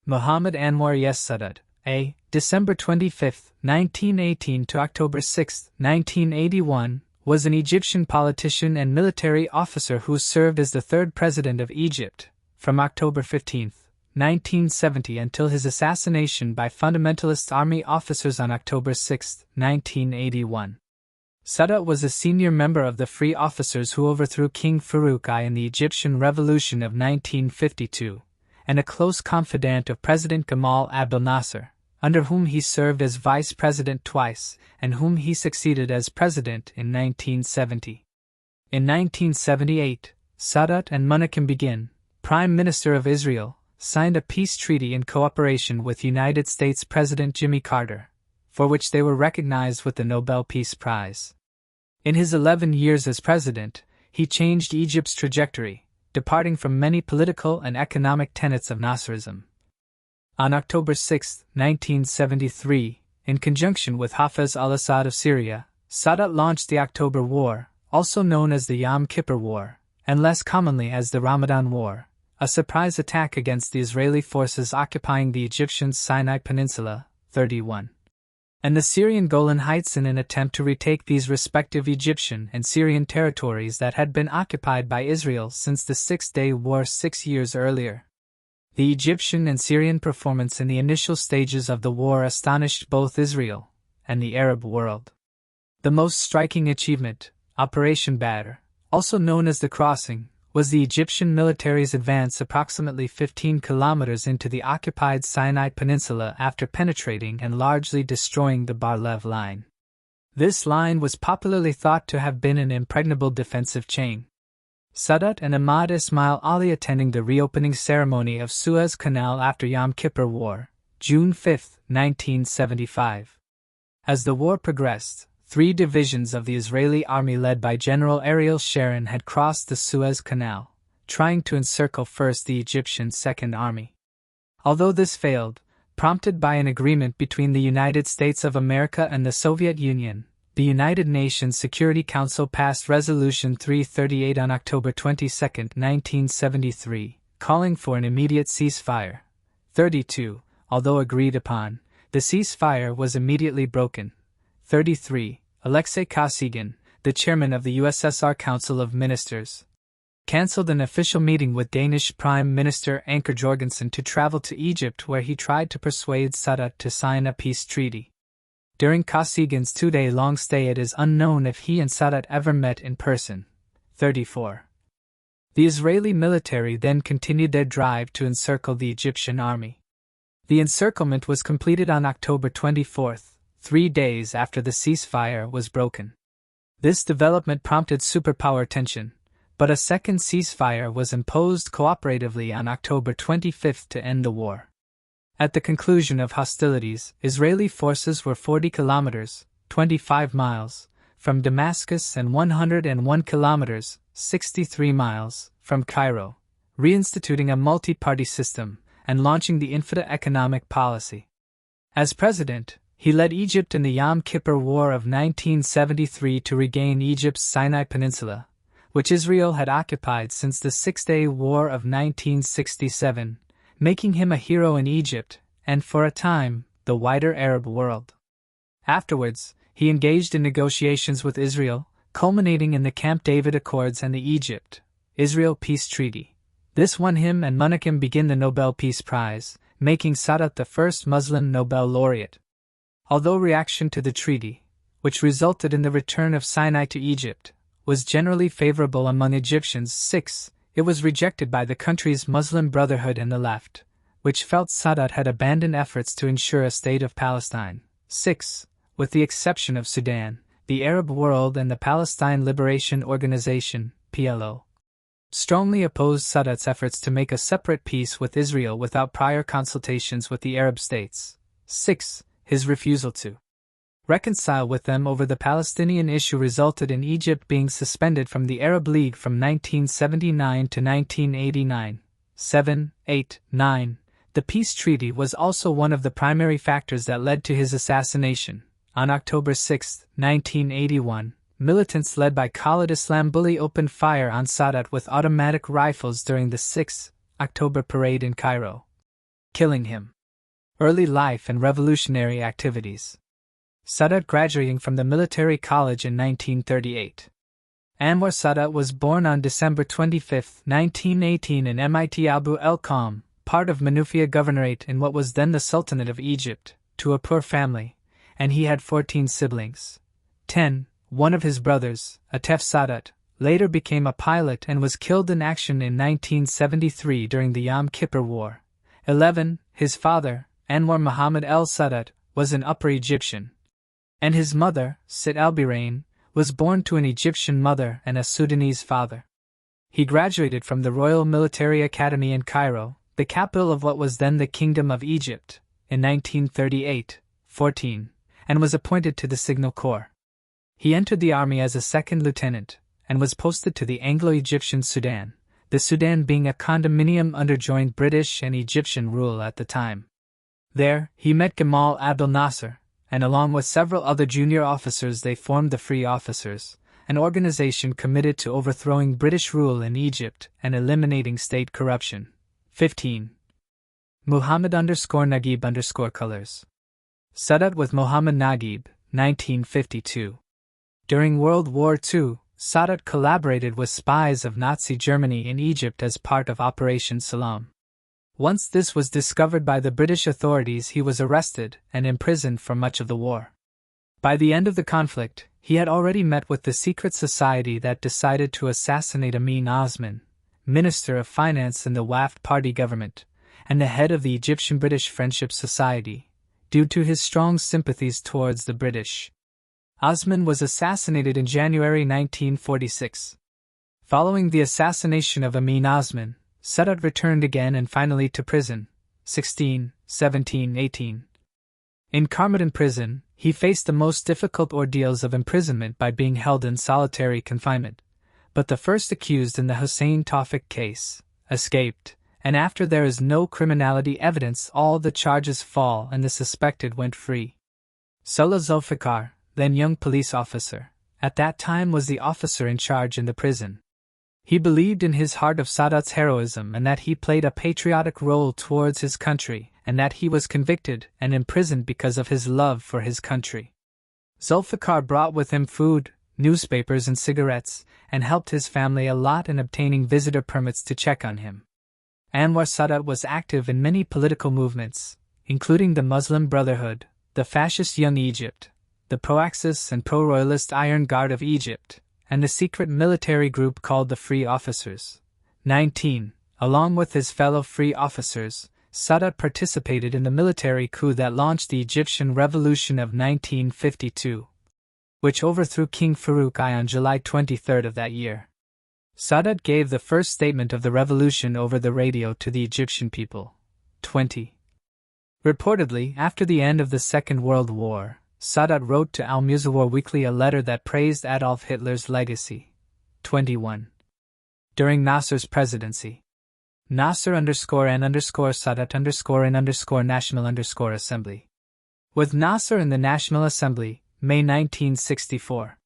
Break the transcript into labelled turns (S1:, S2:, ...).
S1: Muhammad Anwar Sadat, A. December 25, 1918 to October 6, 1981, was an Egyptian politician and military officer who served as the third president of Egypt, from October 15, 1970 until his assassination by fundamentalist army officers on October 6, 1981. Sadat was a senior member of the Free Officers who overthrew King Farouk I in the Egyptian Revolution of 1952, and a close confidant of President Gamal Abdel Nasser, under whom he served as vice president twice and whom he succeeded as president in 1970. In 1978, Sadat and Menachem Begin, Prime Minister of Israel, signed a peace treaty in cooperation with United States President Jimmy Carter, for which they were recognized with the Nobel Peace Prize. In his 11 years as president, he changed Egypt's trajectory, departing from many political and economic tenets of Nasserism. On October 6, 1973, in conjunction with Hafez al-Assad of Syria, Sadat launched the October War, also known as the Yom Kippur War, and less commonly as the Ramadan War, a surprise attack against the Israeli forces occupying the Egyptian Sinai Peninsula, 31, and the Syrian Golan Heights in an attempt to retake these respective Egyptian and Syrian territories that had been occupied by Israel since the Six-Day War 6 years earlier. The Egyptian and Syrian performance in the initial stages of the war astonished both Israel and the Arab world. The most striking achievement, Operation Badr, also known as the Crossing, was the Egyptian military's advance approximately 15 kilometers into the occupied Sinai Peninsula after penetrating and largely destroying the Bar-Lev line. This line was popularly thought to have been an impregnable defensive chain. Sadat and Ahmad Ismail Ali attending the reopening ceremony of Suez Canal after Yom Kippur War, June 5, 1975. As the war progressed, 3 divisions of the Israeli army led by General Ariel Sharon had crossed the Suez Canal, trying to encircle first the Egyptian Second Army. Although this failed, prompted by an agreement between the United States of America and the Soviet Union, the United Nations Security Council passed Resolution 338 on October 22, 1973, calling for an immediate ceasefire. 32, although agreed upon, the ceasefire was immediately broken. 33. Alexei Kosygin, the chairman of the USSR Council of Ministers, cancelled an official meeting with Danish Prime Minister Anker Jorgensen to travel to Egypt, where he tried to persuade Sadat to sign a peace treaty. During Kosygin's 2-day-long stay, it is unknown if he and Sadat ever met in person. 34. The Israeli military then continued their drive to encircle the Egyptian army. The encirclement was completed on October 24, 3 days after the ceasefire was broken. This development prompted superpower tension, but a second ceasefire was imposed cooperatively on October 25 to end the war. At the conclusion of hostilities, Israeli forces were 40 kilometers, 25 miles, from Damascus and 101 kilometers, 63 miles, from Cairo, reinstituting a multi-party system and launching the Infida economic policy. As president, he led Egypt in the Yom Kippur War of 1973 to regain Egypt's Sinai Peninsula, which Israel had occupied since the Six-Day War of 1967, making him a hero in Egypt and, for a time, the wider Arab world. Afterwards, he engaged in negotiations with Israel, culminating in the Camp David Accords and the Egypt-Israel Peace Treaty. This won him and Menachem Begin the Nobel Peace Prize, making Sadat the first Muslim Nobel laureate. Although reaction to the treaty, which resulted in the return of Sinai to Egypt, was generally favorable among Egyptians, 6, it was rejected by the country's Muslim Brotherhood and the left, which felt Sadat had abandoned efforts to ensure a state of Palestine. 6. With the exception of Sudan, the Arab world and the Palestine Liberation Organization, PLO, strongly opposed Sadat's efforts to make a separate peace with Israel without prior consultations with the Arab states. 6. His refusal to reconcile with them over the Palestinian issue resulted in Egypt being suspended from the Arab League from 1979 to 1989. 7, 8, 9. The peace treaty was also one of the primary factors that led to his assassination. On October 6, 1981, militants led by Khalid Islambuli opened fire on Sadat with automatic rifles during the 6 October parade in Cairo. killing him. Early life and revolutionary activities. Sadat graduating from the military college in 1938. Anwar Sadat was born on December 25, 1918 in MIT Abu el-Qam, part of Manufia Governorate in what was then the Sultanate of Egypt, to a poor family, and he had 14 siblings. 10. One of his brothers, Atef Sadat, later became a pilot and was killed in action in 1973 during the Yom Kippur War. 11. His father, Anwar Muhammad el-Sadat, was an Upper Egyptian, and his mother, Sit al-Birain, was born to an Egyptian mother and a Sudanese father. He graduated from the Royal Military Academy in Cairo, the capital of what was then the Kingdom of Egypt, in 1938, 14, and was appointed to the Signal Corps. He entered the army as a second lieutenant, and was posted to the Anglo-Egyptian Sudan, the Sudan being a condominium under joint British and Egyptian rule at the time. There, he met Gamal Abdel Nasser, and along with several other junior officers they formed the Free Officers, an organization committed to overthrowing British rule in Egypt and eliminating state corruption. 15. Muhammad_Naguib_colors. Sadat with Muhammad Naguib, 1952. During World War II, Sadat collaborated with spies of Nazi Germany in Egypt as part of Operation Salam. Once this was discovered by the British authorities, he was arrested and imprisoned for much of the war. By the end of the conflict, he had already met with the secret society that decided to assassinate Amin Osman, Minister of Finance in the Wafd Party government, and the head of the Egyptian-British Friendship Society, due to his strong sympathies towards the British. Osman was assassinated in January 1946. Following the assassination of Amin Osman, Sadat returned again and finally to prison. 16, 17, 18. In Carmarthen prison, he faced the most difficult ordeals of imprisonment by being held in solitary confinement. But the first accused in the Hussein Tawfiq case escaped, and after there is no criminality evidence, all the charges fall and the suspected went free. Salah Zulfikar, then young police officer, at that time was the officer in charge in the prison. He believed in his heart of Sadat's heroism and that he played a patriotic role towards his country, and that he was convicted and imprisoned because of his love for his country. Zulfikar brought with him food, newspapers and cigarettes, and helped his family a lot in obtaining visitor permits to check on him. Anwar Sadat was active in many political movements, including the Muslim Brotherhood, the Fascist Young Egypt, the pro-Axis and pro-Royalist Iron Guard of Egypt, and the secret military group called the Free Officers. 19. Along with his fellow Free Officers, Sadat participated in the military coup that launched the Egyptian Revolution of 1952, which overthrew King Farouk I on July 23 of that year. Sadat gave the first statement of the revolution over the radio to the Egyptian people. 20. Reportedly, after the end of the Second World War, Sadat wrote to Al-Muzawwar Weekly a letter that praised Adolf Hitler's legacy. 21. During Nasser's presidency. Nasser_N_Sadat_National_Assembly. With Nasser in the National Assembly, May 1964.